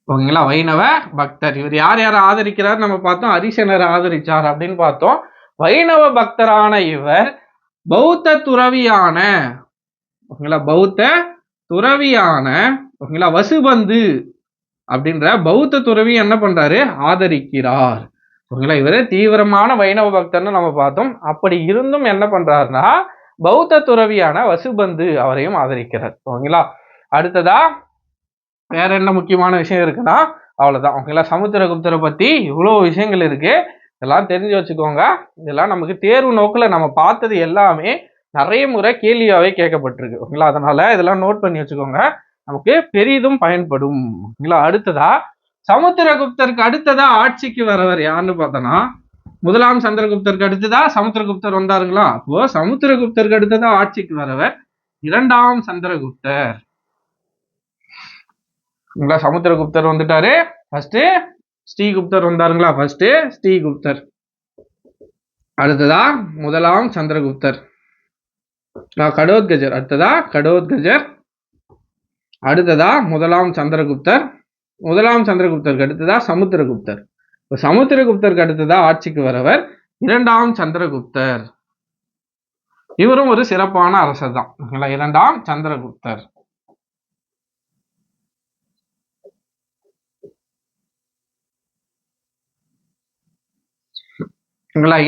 ஓகேங்களா, வைணவ பக்தர். இவர் யார் ஆதரிக்கிறார் நம்ம பார்த்தோம், அரிசேனர் ஆதரிச்சார் அப்படின்னு பார்த்தோம். வைணவ பக்தரான இவர் பௌத்த துறவியான ஓகேங்களா வசுபந்து அப்படின்ற பௌத்த துறவி என்ன பண்றாரு, ஆதரிக்கிறார். ஓகேங்களா, இவரு தீவிரமான வைணவ பக்தர்னு நம்ம பார்த்தோம். அப்படி இருந்தும் என்ன பண்றாருன்னா பௌத்த துறவியான வசுபந்து அவரையும் ஆதரிக்கிறார். ஓகேங்களா, அடுத்ததா வேற என்ன முக்கியமான விஷயம் இருக்குன்னா அவ்வளவுதான். ஓகேங்களா, சமுத்திரகுப்தரை பத்தி இவ்வளவு விஷயங்கள் இருக்கு, இதெல்லாம் தெரிஞ்சு வச்சுக்கோங்க. இதெல்லாம் நமக்கு தேர்வு நோக்கில் நம்ம பார்த்தது எல்லாமே நிறைய முறை கேள்வியாவே கேட்கப்பட்டிருக்கு. ஓகேங்களா, அதனால இதெல்லாம் நோட் பண்ணி வச்சுக்கோங்க, நமக்கு பெரிதும் பயன்படும். ஓகேங்களா, அடுத்ததா சமுத்திரகுப்தருக்கு அடுத்ததா ஆட்சிக்கு வரவர் யாருன்னு பார்த்தோன்னா 1ஆம் சந்திரகுப்தருக்கு அடுத்ததா சமுத்திரகுப்தர் வந்தாருங்களா. அப்போ சமுத்திரகுப்தருக்கு அடுத்ததா ஆட்சிக்கு வரவர் 2ஆம் சந்திரகுப்தர். சமுத்திரகுப்தர் வந்துட்டாரு, ஃபர்ஸ்ட் ஸ்ரீகுப்தர் வந்தாருங்களா. ஃபர்ஸ்ட் ஸ்ரீகுப்தர், அடுத்ததா முதலாம் சந்திரகுப்தர், கடோத்கஜர். அடுத்ததா கடோத்கஜர், அடுத்ததா முதலாம் சந்திரகுப்தர். முதலாம் சந்திரகுப்தருக்கு அடுத்ததா சமுத்திரகுப்தர். சமுத்திரகுப்தருக்கு அடுத்ததா ஆட்சிக்கு வரவர் இரண்டாம் சந்திரகுப்தர். இவரும் ஒரு சிறப்பான அரசர் தான். இரண்டாம் சந்திரகுப்தர்.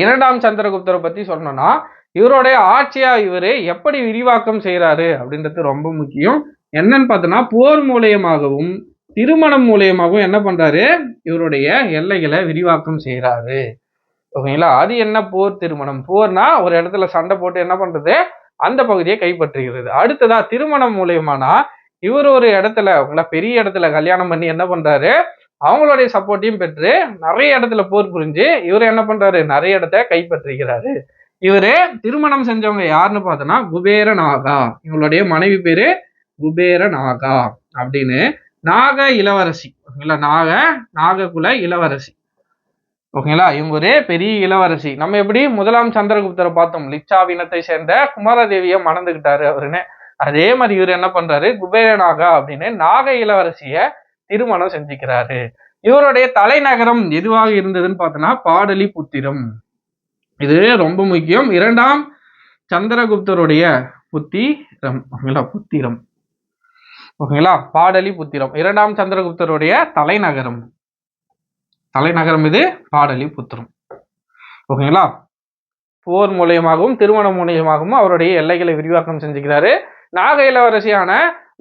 இரண்டாம் சந்திரகுப்தரை பத்தி சொல்லணும்னா இவருடைய ஆட்சியா இவரு எப்படி விரிவாக்கம் செய்யறாரு அப்படின்றது ரொம்ப முக்கியம். என்னன்னு பார்த்தோம்னா போர் மூலியமாகவும் திருமணம் மூலியமாகவும் என்ன பண்றாரு, இவருடைய எல்லைகளை விரிவாக்கம் செய்யறாரு. ஓகேங்களா? அது என்ன போர் திருமணம்? போர்னா ஒரு இடத்துல சண்டை போட்டு என்ன பண்றது, அந்த பகுதியை கைப்பற்றுகிறது. அடுத்ததா திருமணம் மூலியமானா இவர் ஒரு இடத்துல பெரிய இடத்துல கல்யாணம் பண்ணி என்ன பண்றாரு, அவங்களுடைய சப்போர்ட்டையும் பெற்று நிறைய இடத்துல போர் புரிஞ்சு இவர் என்ன பண்றாரு, நிறைய இடத்த கைப்பற்றுகிறாரு. இவரு திருமணம் செஞ்சவங்க யாருன்னு பார்த்தோன்னா குபேர நாகா. இவங்களுடைய மனைவி பேரு குபேர நாகா அப்படின்னு. நாக இளவரசி. ஓகேங்களா? நாககுல இளவரசி. ஓகேங்களா? இவங்க ஒரு பெரிய இளவரசி. நம்ம எப்படி முதலாம் சந்திரகுப்தரை பார்த்தோம், லிச்சாவினத்தை சேர்ந்த குமாரதேவியை மணந்துகிட்டாரு அவருன்னு. அதே மாதிரி இவர் என்ன பண்றாரு, குபேர நாகா அப்படின்னு நாக இளவரசிய திருமணம் செஞ்சுக்கிறாரு. இவருடைய தலைநகரம் எதுவாக இருந்ததுன்னு பார்த்தோன்னா பாடலிபுத்திரம். இது ரொம்ப முக்கியம். இரண்டாம் சந்திரகுப்தருடைய புத்திரம். புத்திரம். ஓகேங்களா? பாடலிபுத்திரம் இரண்டாம் சந்திரகுப்தருடைய தலைநகரம். தலைநகரம் இது பாடலிபுத்திரம். ஓகேங்களா? போர் மூலியமாகவும் திருமணம் மூலியமாகவும் அவருடைய எல்லைகளை விரிவாக்கம் செஞ்சுக்கிறாரு. நாக இளவரசியான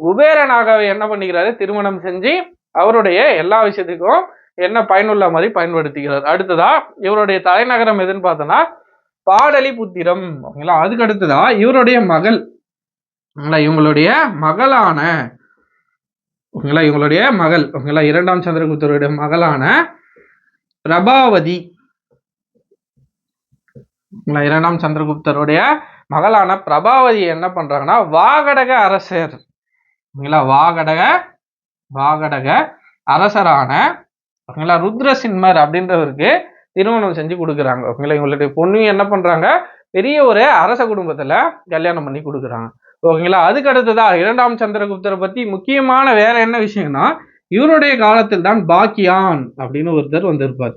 குபேர நாகாவை என்ன பண்ணிக்கிறாரு, திருமணம் செஞ்சு அவருடைய எல்லா விஷயத்துக்கும் என்ன பயனுள்ள மாதிரி பயன்படுத்திக்கிறார். அடுத்ததா இவருடைய தலைநகரம் எதுன்னு பார்த்தோன்னா பாடலிபுத்திரம். ஓகேங்களா? அதுக்கு அடுத்ததா இவருடைய மகள், இவங்களுடைய மகளான, ஓகேங்களா, இவங்களுடைய மகள், ஓகேங்களா, இரண்டாம் சந்திரகுப்தருடைய மகளான பிரபாவதி. இரண்டாம் சந்திரகுப்தருடைய மகளான பிரபாவதி என்ன பண்றாங்கன்னா வாகடக அரசர், வாகடக அரசரான ருத்ரசிம்மர் அப்படின்றவருக்கு திருமணம் செஞ்சு கொடுக்குறாங்க. ஓகேங்களா? இவங்களுடைய பொண்ணு என்ன பண்றாங்க, பெரிய ஒரு அரச குடும்பத்துல கல்யாணம் பண்ணி கொடுக்குறாங்க. ஓகேங்களா? அதுக்கு அடுத்ததா இரண்டாம் சந்திரகுப்தரை பத்தி முக்கியமான வேற என்ன விஷயம்னா இவருடைய காலத்தில் தான் பாக்கியான் அப்படின்னு ஒருத்தர் வந்திருப்பார்.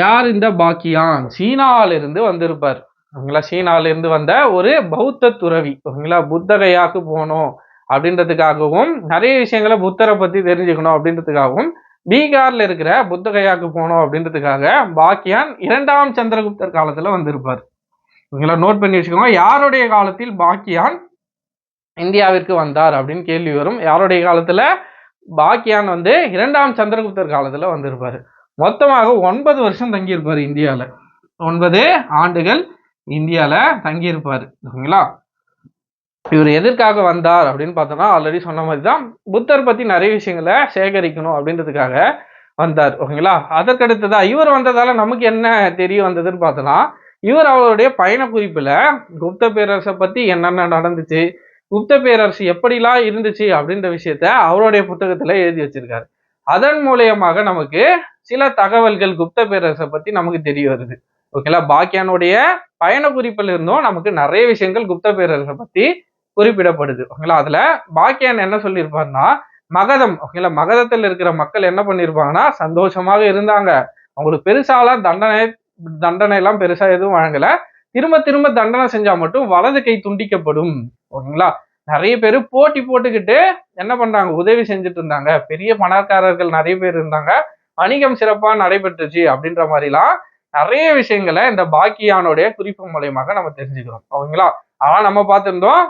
யார் இந்த பாக்கியான்? சீனால இருந்து வந்திருப்பார். ஓகேங்களா? சீனால இருந்து வந்த ஒரு பௌத்த துறவி. ஓகேங்களா? புத்தகையாக்கு போனோம் அப்படின்றதுக்காகவும் நிறைய விஷயங்களை புத்தரை பத்தி தெரிஞ்சுக்கணும் அப்படின்றதுக்காகவும் பீகார்ல இருக்கிற புத்தகையாக்கு போனோம் அப்படின்றதுக்காக பாக்கியான் இரண்டாம் சந்திரகுப்தர் காலத்துல வந்திருப்பார். ஓகேங்களா? நோட் பண்ணி வச்சுக்கோங்க. யாருடைய காலத்தில் பாக்கியான் இந்தியாவிற்கு வந்தார் அப்படின்னு கேள்வி வரும். யாருடைய காலத்துல? பாக்கியான் இரண்டாம் சந்திரகுப்தர் காலத்துல வந்திருப்பாரு. மொத்தமாக 9 வருஷம் தங்கியிருப்பாரு இந்தியால. 9 ஆண்டுகள் இந்தியால தங்கியிருப்பாரு. ஓகேங்களா? இவர் எதற்காக வந்தார் அப்படின்னு பார்த்தோம்னா ஆல்ரெடி சொன்ன மாதிரி தான் புத்தர் பத்தி நிறைய விஷயங்களை சேகரிக்கணும் அப்படின்றதுக்காக வந்தார். ஓகேங்களா? அதற்கடுத்ததா இவர் வந்ததால நமக்கு என்ன தெரிய வந்ததுன்னு பார்த்தோம்னா இவர் அவருடைய பயண குறிப்புல குப்த பேரரசை பத்தி என்னென்ன நடந்துச்சு, குப்த பேரரசு எப்படிலாம் இருந்துச்சு அப்படின்ற விஷயத்த அவருடைய புத்தகத்துல எழுதி வச்சிருக்காரு. அதன் மூலியமாக நமக்கு சில தகவல்கள் குப்த பேரரசை பத்தி நமக்கு தெரிய வருது. ஓகேங்களா? பாக்கியானுடைய பயண குறிப்பில் இருந்தும் நமக்கு நிறைய விஷயங்கள் குப்த பேரரசை பத்தி குறிப்பிடப்படுது. ஓகேங்களா? அதுல பாக்கியான் என்ன சொல்லியிருப்பாருன்னா மகதம், ஓகேங்களா, மகதத்தில் இருக்கிற மக்கள் என்ன பண்ணிருப்பாங்கன்னா சந்தோஷமாக இருந்தாங்க. அவங்களுக்கு பெருசாலாம் தண்டனை எல்லாம் பெருசா எதுவும் வழங்கல. திரும்ப திரும்ப தண்டனை செஞ்சா மட்டும் வலது கை துண்டிக்கப்படும். ஓகேங்களா? நிறைய பேர் போட்டி போட்டுக்கிட்டு என்ன பண்றாங்க, உதவி செஞ்சுட்டு இருந்தாங்க. பெரிய பணக்காரர்கள் நிறைய பேர் இருந்தாங்க. வணிகம் சிறப்பா நடைபெற்றுச்சு அப்படின்ற மாதிரிலாம் நிறைய விஷயங்களை இந்த பாக்கியானுடைய குறிப்பு மூலயமாக நம்ம தெரிஞ்சுக்கிறோம். ஓகேங்களா? ஆனா நம்ம பார்த்திருந்தோம்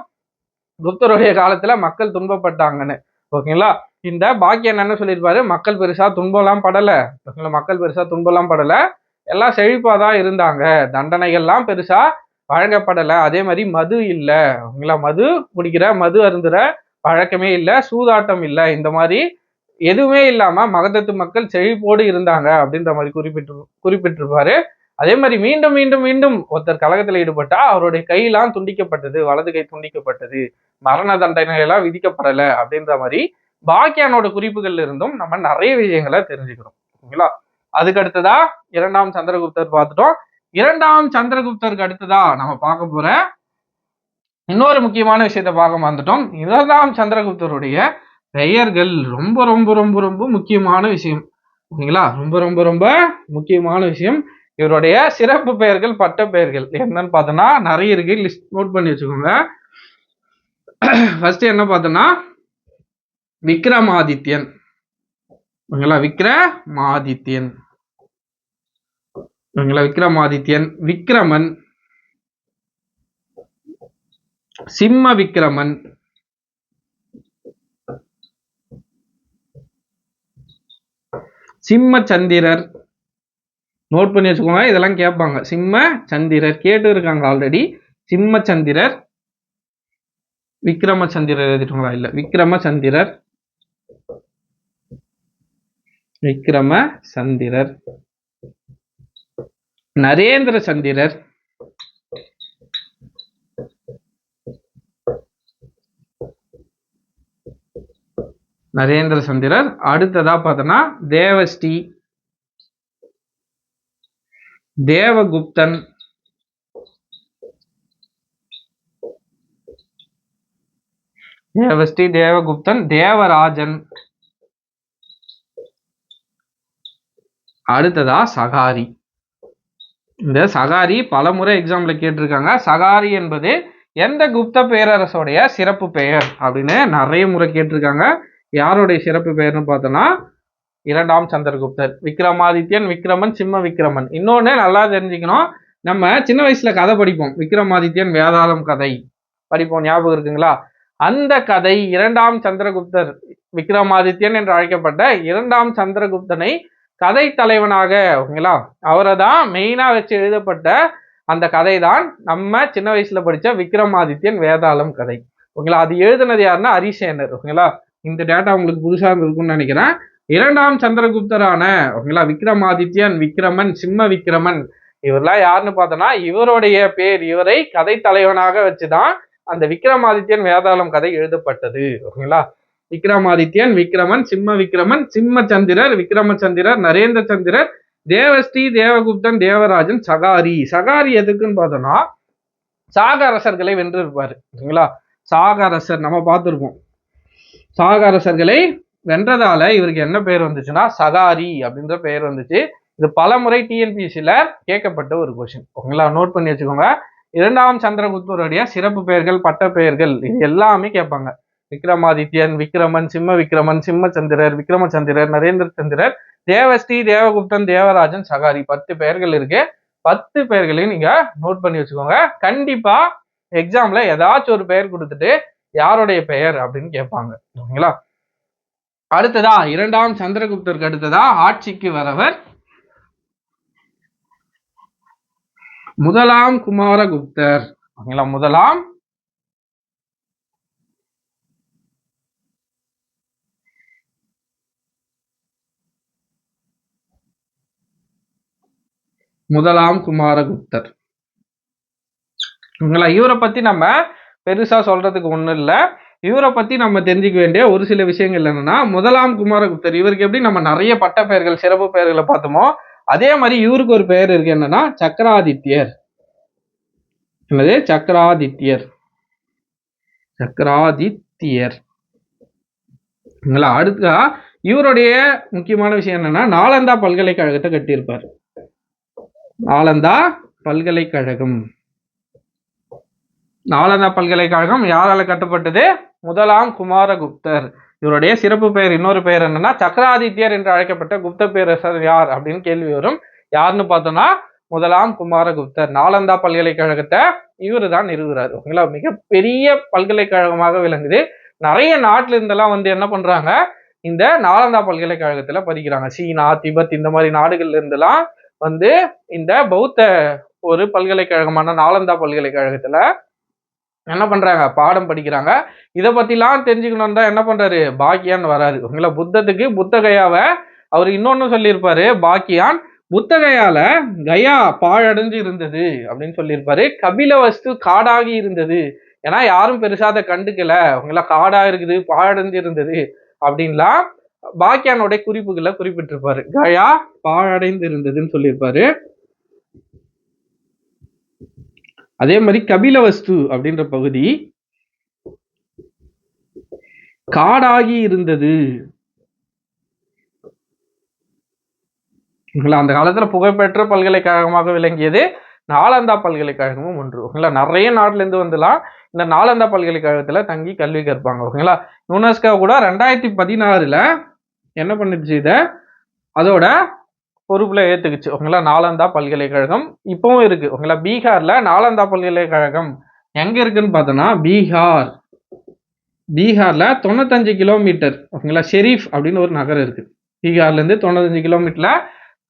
குப்தருடைய காலத்துல மக்கள் துன்பப்பட்டாங்கன்னு. ஓகேங்களா? இந்த பாக்கியன் என்ன சொல்லியிருப்பாரு, மக்கள் பெருசா துன்பம்லாம் படல. மக்கள் பெருசா துன்பம்லாம் படல, எல்லாம் செழிப்பாதான் இருந்தாங்க, தண்டனைகள்லாம் பெருசா வழங்கப்படல. அதே மாதிரி மது இல்ல. ஓகேங்களா? மது குடிக்கிற, மது அருந்துற பழக்கமே இல்லை, சூதாட்டம் இல்லை, இந்த மாதிரி எதுவுமே இல்லாம மகதத்து மக்கள் செழிப்போடு இருந்தாங்க அப்படின்ற மாதிரி குறிப்பிட்டிருப்பாரு. அதே மாதிரி மீண்டும் மீண்டும் மீண்டும் ஒருத்தர் கழகத்துல ஈடுபட்டா அவருடைய கையெல்லாம் துண்டிக்கப்பட்டது, வலது கை துண்டிக்கப்பட்டது, மரண தண்டனை எல்லாம் விதிக்கப்படல அப்படின்ற மாதிரி பாக்கியானோட குறிப்புகள்ல இருந்தும் நம்ம நிறைய விஷயங்களை தெரிஞ்சுக்கிறோம். ஓகேங்களா? அதுக்கு அடுத்ததா இரண்டாம் சந்திரகுப்தர் பார்த்துட்டோம். இரண்டாம் சந்திரகுப்தருக்கு அடுத்ததா நம்ம பார்க்க போற இன்னொரு முக்கியமான விஷயத்தை பார்க்க வந்துட்டோம். இரண்டாம் சந்திரகுப்தருடைய பெயர்கள் ரொம்ப ரொம்ப ரொம்ப ரொம்ப முக்கியமான விஷயம். ஓகேங்களா? ரொம்ப ரொம்ப ரொம்ப முக்கியமான விஷயம். இவருடைய சிறப்பு பெயர்கள், பட்ட பெயர்கள் என்னன்னு பார்த்தோம்னா நிறைய இருக்கு. லிஸ்ட் நோட் பண்ணி வச்சுக்கோங்க. ஃபர்ஸ்ட் என்ன பார்த்தோம்னா விக்ரமாதித்யன். ஓகேங்களா? விக்ரமாதித்யன். ஓகேங்களா? விக்ரமாதித்யன், விக்ரமன், சிம்ம விக்ரமன், சிம்ம சந்திரர். நோட் பண்ணி வச்சுக்கோங்க, இதெல்லாம் கேட்பாங்க. சிம்ம சந்திரர் கேட்டு இருக்காங்க ஆல்ரெடி. சிம்ம சந்திரர், விக்ரம சந்திரர் எழுதிட்டுங்களா? இல்ல, விக்ரம சந்திரர், விக்ரம சந்திரர், நரேந்திர சந்திரர், நரேந்திர சந்திரர். அடுத்ததா பார்த்தோன்னா தேவஸ்ரீ, தேவகுப்தன், தேவஸ்ரீ, தேவகுப்தன், தேவராஜன். அடுத்ததா சகாரி. இந்த சகாரி பலமுறை எக்ஸாம்ல கேட்டிருக்காங்க. சகாரி என்பது எந்த குப்த பேரரசுடைய சிறப்பு பெயர் அப்படின்னு நிறைய முறை கேட்டிருக்காங்க. யாருடைய சிறப்பு பெயர்னு பார்த்தோம்னா இரண்டாம் சந்திரகுப்தர். விக்ரமாதித்யன், விக்ரமன், சிம்ம விக்ரமன். இன்னொன்னு நல்லா தெரிஞ்சுக்கணும், நம்ம சின்ன வயசுல கதை படிப்போம். விக்ரமாதித்யன் வேதாளம் கதை படிப்போம், ஞாபகம் இருக்குங்களா? அந்த கதை இரண்டாம் சந்திரகுப்தர், விக்ரமாதித்யன் என்று அழைக்கப்பட்ட இரண்டாம் சந்திரகுப்தனை கதை தலைவனாக, ஓகேங்களா, அவரை தான் மெயினா வச்சு எழுதப்பட்ட அந்த கதை தான் நம்ம சின்ன வயசுல படிச்ச விக்ரமாதித்யன் வேதாளம் கதை. ஓகேங்களா? அது எழுதுனது யாருன்னா அரிசேனர். ஓகேங்களா? இந்த டேட்டா உங்களுக்கு புதுசா இருக்கும்னு நினைக்கிறேன். இரண்டாம் சந்திரகுப்தரான, ஓகேங்களா, விக்ரமாதித்யன், விக்ரமன், சிம்ம விக்ரமன், இவரெல்லாம் யாருன்னு பார்த்தோம்னா இவருடைய பேர், இவரை கதை தலைவனாக வச்சுதான் அந்த விக்ரமாதித்யன் வேதாளம் கதை எழுதப்பட்டது. ஓகேங்களா? விக்ரமாதித்யன், விக்ரமன், சிம்ம விக்ரமன், சிம்ம சந்திரர், விக்ரம சந்திரர், நரேந்திர சந்திரர், தேவஸ்ரீ, தேவகுப்தன், தேவராஜன், சகாரி. சகாரி எதுக்குன்னு பார்த்தோம்னா சாக அரசர்களை வென்று இருப்பாரு. ஓகேங்களா? சாக அரசர் நம்ம பார்த்துருப்போம். சாக அரசர்களை வென்றதால இவருக்கு என்ன பெயர் வந்துச்சுன்னா சகாரி அப்படின்ற பெயர் வந்துச்சு. இது பல முறை டிஎன்பிஎஸ்சில கேட்கப்பட்ட ஒரு கொஸ்டின். ஓகேங்களா? நோட் பண்ணி வச்சுக்கோங்க. இரண்டாம் சந்திரகுப்தருடைய சிறப்பு பெயர்கள், பட்ட பெயர்கள், இது எல்லாமே கேட்பாங்க. விக்ரமாதித்யன், விக்ரமன், சிம்ம விக்ரமன், சிம்ம சந்திரர், விக்ரம சந்திரர், நரேந்திர சந்திரர், தேவஸ்ரீ, தேவகுப்தன், தேவராஜன், சகாரி. 10 பெயர்கள் இருக்கு. 10 பெயர்களையும் நீங்க நோட் பண்ணி வச்சுக்கோங்க. கண்டிப்பா எக்ஸாம்ல ஏதாச்சும் ஒரு பெயர் கொடுத்துட்டு யாருடைய பெயர் அப்படின்னு கேட்பாங்க. ஓகேங்களா? அடுத்ததா இரண்டாம் சந்திரகுப்தருக்கு அடுத்ததா ஆட்சிக்கு வரவர் முதலாம் குமாரகுப்தர். ஓகேங்களா? முதலாம் குமாரகுப்தர். ஓகேங்களா? இவரை பத்தி நம்ம பெருசா சொல்றதுக்கு ஒண்ணும் இல்ல. இவரை பத்தி நம்ம தெரிஞ்சுக்க வேண்டிய ஒரு சில விஷயங்கள் என்னன்னா, முதலாம் குமாரகுப்தர், இவருக்கு எப்படி நம்ம நிறைய பட்ட பெயர்கள், சிறப்பு பெயர்களை பார்த்தோமோ அதே மாதிரி இவருக்கு ஒரு பெயர் இருக்கு. என்னன்னா சக்கராதித்யர். என்னது? சக்கராதித்யர். சக்கராதித்யர். அடுத்தா இவருடைய முக்கியமான விஷயம் என்னன்னா நாலந்தா பல்கலைக்கழகத்தை கட்டியிருப்பார். நாலந்தா பல்கலைக்கழகம். நாலந்தா பல்கலைக்கழகம் யாரால கட்டப்பட்டது? முதலாம் குமாரகுப்தர். இவருடைய சிறப்பு பெயர், இன்னொரு பெயர் என்னன்னா சக்கராதித்யர் என்று அழைக்கப்பட்ட குப்த பேரரசர் யார் அப்படின்னு கேள்வி வரும். யாருன்னு பார்த்தோம்னா முதலாம் குமாரகுப்தர். நாலந்தா பல்கலைக்கழகத்தை இவரு தான் நிறுவுறாரு. ஓகேங்களா? மிகப்பெரிய பல்கலைக்கழகமாக விளங்குது. நிறைய நாட்டுல இருந்தெல்லாம் வந்து என்ன பண்றாங்க, இந்த நாலந்தா பல்கலைக்கழகத்துல படிக்கிறாங்க. சீனா, திபெத் இந்த மாதிரி நாடுகள்ல இருந்தெல்லாம் வந்து இந்த பௌத்த ஒரு பல்கலைக்கழகமான நாலந்தா பல்கலைக்கழகத்துல என்ன பண்றாங்க, பாடம் படிக்கிறாங்க. இதை பத்திலாம் தெரிஞ்சுக்கணும் தான் என்ன பண்றாரு, பாக்கியான் வராரு. ஓகேங்களா? புத்தத்துக்கு புத்தகையாவை அவர் இன்னொன்னு சொல்லியிருப்பாரு. பாக்கியான் புத்தகையால கயா பாழடைஞ்சு இருந்தது அப்படின்னு சொல்லியிருப்பாரு. கபிலவஸ்து காடாகி இருந்தது, ஏன்னா யாரும் பெருசா அதை கண்டுக்கல. அவங்களா காடா இருக்குது, பாழடைஞ்சு இருந்தது அப்படின்லாம் பாக்கியானுடைய குறிப்புகளை குறிப்பிட்டிருப்பாரு. கயா பாழடைந்து இருந்ததுன்னு சொல்லியிருப்பாரு. அதே மாதிரி கபிலவஸ்து அப்படின்ற பகுதி காடாகி இருந்தது. அந்த காலத்துல புகழ்பெற்ற பல்கலைக்கழகமாக விளங்கியது நாலந்தா பல்கலைக்கழகமும் ஒன்று. ஓகேங்களா, நிறைய நாட்டுல இருந்து வந்துலாம் இந்த நாலந்தா பல்கலைக்கழகத்துல தங்கி கல்வி கற்பாங்க. ஓகேங்களா, யுனெஸ்கோ கூட 2016 என்ன பண்ணிடுச்சு, இத அதோட பொறுப்புல ஏத்துக்குச்சு. ஓகேங்களா, நாலந்தா பல்கலைக்கழகம் இப்பவும் இருக்கு. ஓகேங்களா, பீகார்ல நாலந்தா பல்கலைக்கழகம் எங்க இருக்குன்னு பார்த்தோம்னா பீகார்ல 95 கிலோமீட்டர். ஓகேங்களா, ஷெரீஃப் அப்படின்னு ஒரு நகரம் இருக்கு. பீகார்ல இருந்து 95 கிலோமீட்டர்ல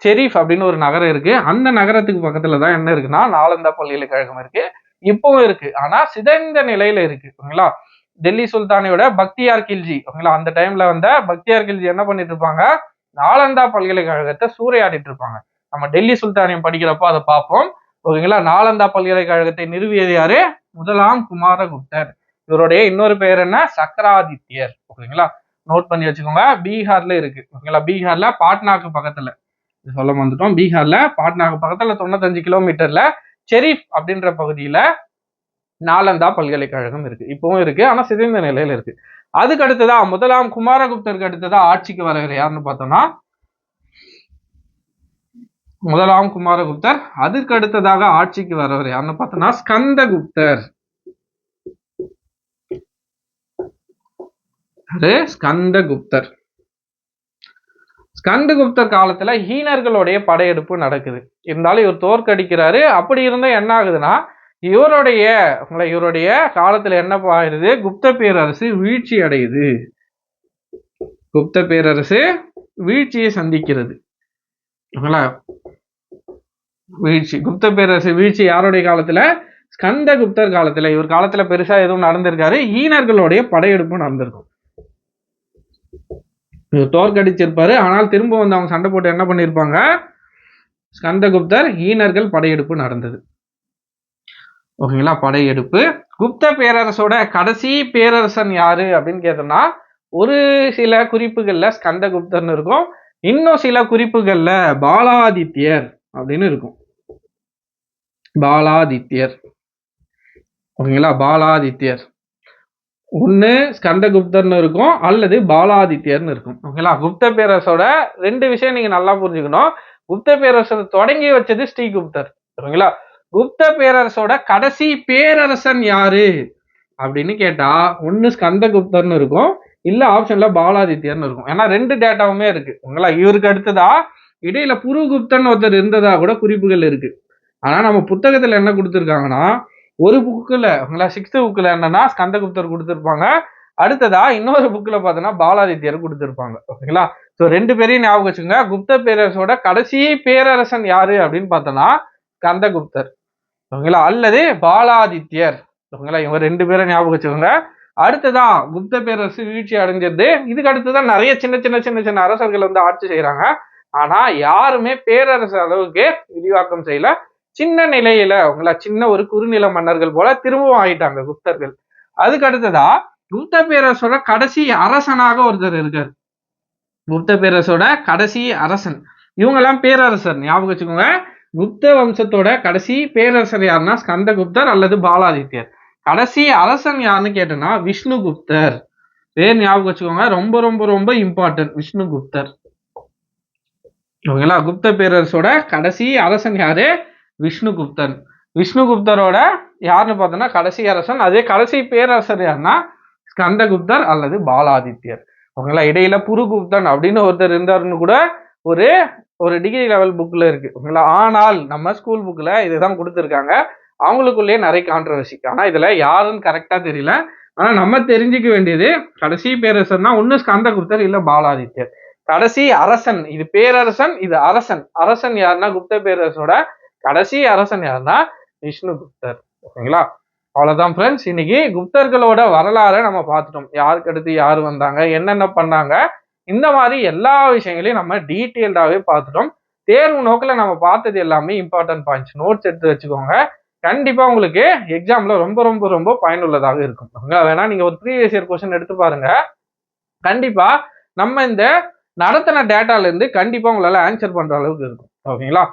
ஷெரீஃப் அப்படின்னு ஒரு நகரம் இருக்கு. அந்த நகரத்துக்கு பக்கத்துல தான் என்ன இருக்குன்னா நாலந்தா பல்கலைக்கழகம் இருக்கு. இப்பவும் இருக்கு, ஆனா சிதைந்த நிலையில இருக்கு. ஓகேங்களா, டெல்லி சுல்தானியோட பக்தியார் கில்ஜி, ஓகேங்களா, அந்த டைம்ல வந்த பக்தியார் கில்ஜி என்ன பண்ணிட்டு இருப்பாங்க, நாலந்தா பல்கலைக்கழகத்தை சூறையாடிட்டு இருப்பாங்க. நம்ம டெல்லி சுல்தானியம் படிக்கிறப்போ அதை பார்ப்போம். ஓகேங்களா, நாலந்தா பல்கலைக்கழகத்தை நிறுவியது யாரு, முதலாம் குமாரகுப்தர். இவருடைய இன்னொரு பெயர் என்ன, சக்கராதித்யர். ஓகேங்களா, நோட் பண்ணி வச்சுக்கோங்க. பீகார்ல இருக்கு. ஓகேங்களா, பீகார்ல பாட்னாக்கு பக்கத்துல சொல்ல வந்துட்டோம். பீகார்ல பாட்னாக்கு பக்கத்துல 95 கிலோமீட்டர்ல ஷெரீஃப் அப்படின்ற பகுதியில நாலந்தா பல்கலைக்கழகம் இருக்கு. இப்பவும் இருக்கு, ஆனா சிதைந்த நிலையில இருக்கு. அதுக்கு அடுத்ததா முதலாம் குமாரகுப்தருக்கு அடுத்ததா ஆட்சிக்கு வரவர் யாருன்னு பார்த்தோம்னா முதலாம் குமாரகுப்தர். அதுக்கு அடுத்ததாக ஆட்சிக்கு வரவர் யாருன்னு பார்த்தோம்னா ஸ்கந்தகுப்தர். ஸ்கந்தகுப்தர் ஸ்கந்தகுப்தர் காலத்துல ஹீனர்களுடைய படையெடுப்பு நடக்குது. இருந்தாலும் இவர் தோற்கடிக்கிறாரு. அப்படி இருந்தா என்ன ஆகுதுன்னா இவருடைய காலத்துல என்ன ஆயிடுது, குப்த பேரரசு வீழ்ச்சி அடையுது. குப்த பேரரசு வீழ்ச்சியை சந்திக்கிறது. குப்த பேரரசு வீழ்ச்சி யாருடைய காலத்துல, ஸ்கந்தகுப்தர் காலத்துல. இவர் காலத்துல பெருசா எதுவும் நடந்திருக்காரு, ஹீனர்களுடைய படையெடுப்பு நடந்திருக்கும். தோற்கடிச்சிருப்பாரு, ஆனால் திரும்ப வந்து அவங்க சண்டை போட்டு என்ன பண்ணிருப்பாங்க, ஸ்கந்தகுப்தர் ஹீனர்கள் படையெடுப்பு நடந்தது. ஓகேங்களா, படையெடுப்பு. குப்த பேரரசோட கடைசி பேரரசன் யாரு அப்படின்னு கேட்டோம்னா ஒரு சில குறிப்புகள்ல ஸ்கந்தகுப்தர்னு இருக்கும், இன்னும் சில குறிப்புகள்ல பாலாதித்யர் அப்படின்னு இருக்கும். பாலாதித்யர். ஓகேங்களா, பாலாதித்யர் ஒண்ணு ஸ்கந்தகுப்தர்னு இருக்கும் அல்லது பாலாதித்யர்னு இருக்கும். ஓகேங்களா, குப்த பேரரசோட ரெண்டு விஷயம் நீங்க நல்லா புரிஞ்சுக்கணும். குப்த பேரரசை தொடங்கி வச்சது ஸ்ரீகுப்தர். ஓகேங்களா, குப்த பேரரசோட கடைசி பேரரசன் யாரு அப்படின்னு கேட்டா ஒண்ணு ஸ்கந்தகுப்தர்னு இருக்கும், இல்ல ஆப்ஷன்ல பாலாதித்யர்னு இருக்கும். ஏன்னா ரெண்டு டேட்டாவுமே இருக்கு. ஓகேங்களா, இவருக்கு அடுத்ததா இடையில புருகுப்தன் ஒருத்தர் இருந்ததா கூட குறிப்புகள் இருக்கு. ஆனா நம்ம புத்தகத்துல என்ன கொடுத்திருக்காங்கன்னா ஒரு புக்ல, ஓகேங்களா, 6th புக்ல என்னன்னா ஸ்கந்தகுப்தர் கொடுத்திருப்பாங்க, அடுத்ததா இன்னொரு புக்ல பார்த்தோன்னா பாலாதித்யர் கொடுத்திருப்பாங்க. ஓகேங்களா, ஸோ ரெண்டு பேரையும் ஞாபகம் வச்சுக்கோங்க. குப்த பேரரசோட கடைசி பேரரசன் யாரு அப்படின்னு பார்த்தோன்னா ஸ்கந்தகுப்தர். ஓகேங்களா, அல்லது பாலாதித்யர். ஓகேங்களா, இவங்க ரெண்டு பேரும் ஞாபகம் வச்சுக்கோங்க. அடுத்ததான் குப்த பேரரசு வீழ்ச்சி அடைஞ்சிருது. இதுக்கு அடுத்துதான் நிறைய சின்ன சின்ன சின்ன சின்ன அரசர்கள் வந்து ஆட்சி செய்யறாங்க. ஆனா யாருமே பேரரசு அளவுக்கு விரிவாக்கம் செய்யல. சின்ன நிலையில உங்களா சின்ன ஒரு குறுநில மன்னர்கள் போல திரும்பவும் ஆயிட்டாங்க குப்தர்கள். அதுக்கு அடுத்ததா குப்த பேரரசோட கடைசி அரசனாக ஒருத்தர் இருக்காரு. குப்த பேரரசோட கடைசி அரசன். இவங்க எல்லாம் பேரரசர், ஞாபகம் வச்சுக்கோங்க. குப்த வம்சத்தோட கடைசி பேரரசர் யாருன்னா ஸ்கந்தகுப்தர் அல்லது பாலாதித்யர். கடைசி அரசன் யாருன்னு கேட்டோம்னா விஷ்ணுகுப்தர். பேர் ஞாபகம் வச்சுக்கோங்க, ரொம்ப ரொம்ப ரொம்ப இம்பார்ட்டன்ட், விஷ்ணுகுப்தர். ஓகேங்களா, குப்த பேரரசோட கடைசி அரசன் யாரு, விஷ்ணுகுப்தன். விஷ்ணுகுப்தரோட யாருன்னு பார்த்தோம்னா கடைசி அரசன். அதே கடைசி பேரரசர் யாருன்னா ஸ்கந்தகுப்தர் அல்லது பாலாதித்யர். ஓகேங்களா, இடையில புருகுப்தன் அப்படின்னு ஒருத்தர் இருந்தாருன்னு கூட ஒரு டிகிரி லெவல் புக்ல இருக்கு. ஓகேங்களா, ஆனால் நம்ம ஸ்கூல் புக்ல இதுதான் கொடுத்துருக்காங்க. அவங்களுக்குள்ளேயே நிறைய கான்ட்ரவர்சி. ஆனா இதுல யாருன்னு கரெக்டா தெரியல. ஆனா நம்ம தெரிஞ்சுக்க வேண்டியது கடைசி பேரரசர்னா ஒண்ணு ஸ்கந்தகுப்தர் இல்ல பாலாதித்யர். கடைசி அரசன், இது பேரரசன், இது அரசன். அரசன் யாருன்னா குப்த பேரரசோட கடைசி அரசன் யாருன்னா விஷ்ணுகுப்தர். ஓகேங்களா, அவ்வளவுதான் ஃப்ரெண்ட்ஸ். இன்னைக்கு குப்தர்களோட வரலாறை நம்ம பார்த்துட்டோம். யாருக்கு அடுத்து யாரு வந்தாங்க, என்னென்ன பண்ணாங்க, இந்த மாதிரி எல்லா விஷயங்களையும் நம்ம டீட்டெயில்டாவே பார்த்துட்டோம். தேர்வு நோக்கில் நம்ம பார்த்தது எல்லாமே இம்பார்ட்டன்ட் பாயிண்ட்ஸ். நோட்ஸ் எடுத்து வச்சுக்கோங்க. கண்டிப்பா உங்களுக்கு எக்ஸாம்ல ரொம்ப ரொம்ப ரொம்ப பயனுள்ளதாக இருக்கும். வேணா நீங்க ஒரு ப்ரீவியஸ் இயர் கொஸ்டின் எடுத்து பாருங்க. கண்டிப்பா நம்ம இந்த நடத்தின டேட்டால இருந்து கண்டிப்பா உங்களால ஆன்சர் பண்ற அளவுக்கு இருக்கும். ஓகேங்களா,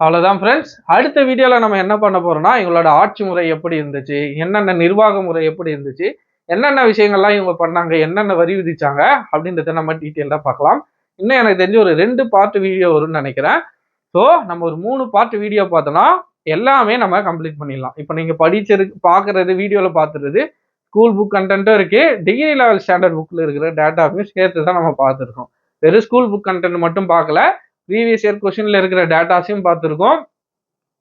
அவ்வளவுதான் ஃப்ரெண்ட்ஸ். அடுத்த வீடியோல நம்ம என்ன பண்ண போறோம்னா, இவங்களோட ஆட்சி முறை எப்படி இருந்துச்சு, என்னென்ன நிர்வாக முறை எப்படி இருந்துச்சு, என்னென்ன விஷயங்கள்லாம் இவங்க பண்ணாங்க, என்னென்ன வரி விதிச்சாங்க அப்படின்றத நம்ம டீட்டெயிலா பார்க்கலாம். இன்னும் எனக்கு தெரிஞ்சு ஒரு 2 பார்ட் வீடியோ வரும்னு நினைக்கிறேன். ஸோ நம்ம ஒரு 3 பார்ட் வீடியோ பார்த்தோம்னா எல்லாமே நம்ம கம்ப்ளீட் பண்ணிடலாம். இப்போ நீங்க பார்க்கறது வீடியோல பார்த்துறது ஸ்கூல் புக் கண்டென்ட்டும் இருக்கு, டிகிரி லெவல் ஸ்டாண்டர்ட் புக்ல இருக்கிற டேட்டாவையும் சேர்த்து தான் நம்ம பார்த்துருக்கோம். வெறும் ஸ்கூல் புக் கண்டென்ட் மட்டும் பார்க்கல, ப்ரீவியஸ் இயர் கொஸ்டின்ல இருக்கிற டேட்டாஸையும் பார்த்துருக்கோம்.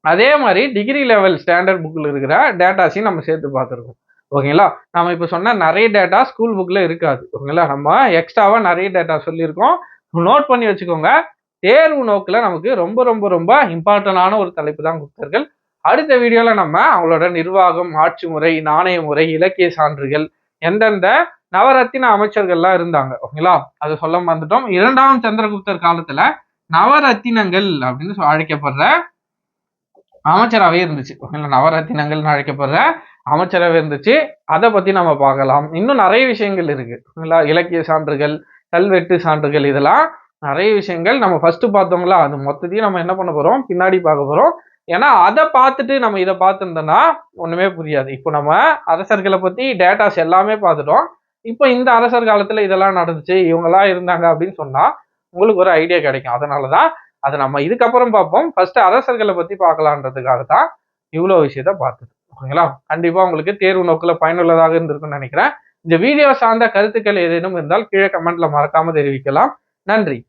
அதே மாதிரி டிகிரி லெவல் ஸ்டாண்டர்ட் புக்ல இருக்கிற டேட்டாஸையும் நம்ம சேர்த்து பார்த்துருக்கோம். ஓகேங்களா? நம்ம இப்போ சொன்ன நிறைய டேட்டா ஸ்கூல் புக்ல இருக்காது. ஓகேங்களா? நம்ம எக்ஸ்ட்ராவா நிறைய டேட்டா சொல்லியிருக்கோம். நோட் பண்ணி வச்சுக்கோங்க. தேர்வு நோக்குல நமக்கு ரொம்ப ரொம்ப ரொம்ப இம்பார்ட்டன்டான ஒரு தலைப்பு தான் குப்தர்கள். அடுத்த வீடியோல நம்ம அவங்களோட நிர்வாகம், ஆட்சி முறை, நாணய முறை, இலக்கிய சான்றுகள், எந்தெந்த நவரத்தின அமைச்சர்கள்லாம் இருந்தாங்க. ஓகேங்களா? அதை சொல்ல மறந்துட்டோம். 2ஆம் சந்திரகுப்தர் காலத்துல நவரத்தினங்கள் அப்படின்னு அழைக்கப்படுற அமைச்சரவை இருந்துச்சு. ஓகேங்களா? நவரத்தினங்கள்னு அழைக்கப்படுற அமைச்சரவை இருந்துச்சு. அதை பத்தி நம்ம பார்க்கலாம். இன்னும் நிறைய விஷயங்கள் இருக்கு. ஓகேங்களா? இலக்கிய சான்றுகள், கல்வெட்டு சான்றுகள், இதெல்லாம் நிறைய விஷயங்கள் நம்ம ஃபர்ஸ்ட் பார்த்தோங்களா, அது மொத்தத்தையும் நம்ம என்ன பண்ண போறோம், பின்னாடி பார்க்க போறோம். ஏன்னா அதை பார்த்துட்டு நம்ம இதை பார்த்துருந்தோம்னா ஒண்ணுமே புரியாது. இப்போ நம்ம அரசர்களை பத்தி டேட்டாஸ் எல்லாமே பார்த்துட்டோம். இப்போ இந்த அரசர் காலத்துல இதெல்லாம் நடந்துச்சு, இவங்கெல்லாம் இருந்தாங்க அப்படின்னு சொன்னா உங்களுக்கு ஒரு ஐடியா கிடைக்கும். அதனாலதான் அதை நம்ம இதுக்கப்புறம் பார்ப்போம். ஃபர்ஸ்ட் அரசர்களை பத்தி பார்க்கலான்றதுக்காக தான் இவ்வளவு விஷயத்த பார்த்தது. ஓகேங்களா? கண்டிப்பா உங்களுக்கு தேர்வு நோக்குல பயனுள்ளதாக இருந்திருக்கும்னு நினைக்கிறேன். இந்த வீடியோ சார்ந்த கருத்துக்கள் ஏதேனும் இருந்தால் கீழே கமெண்ட்ல மறக்காம தெரிவிக்கலாம். நன்றி.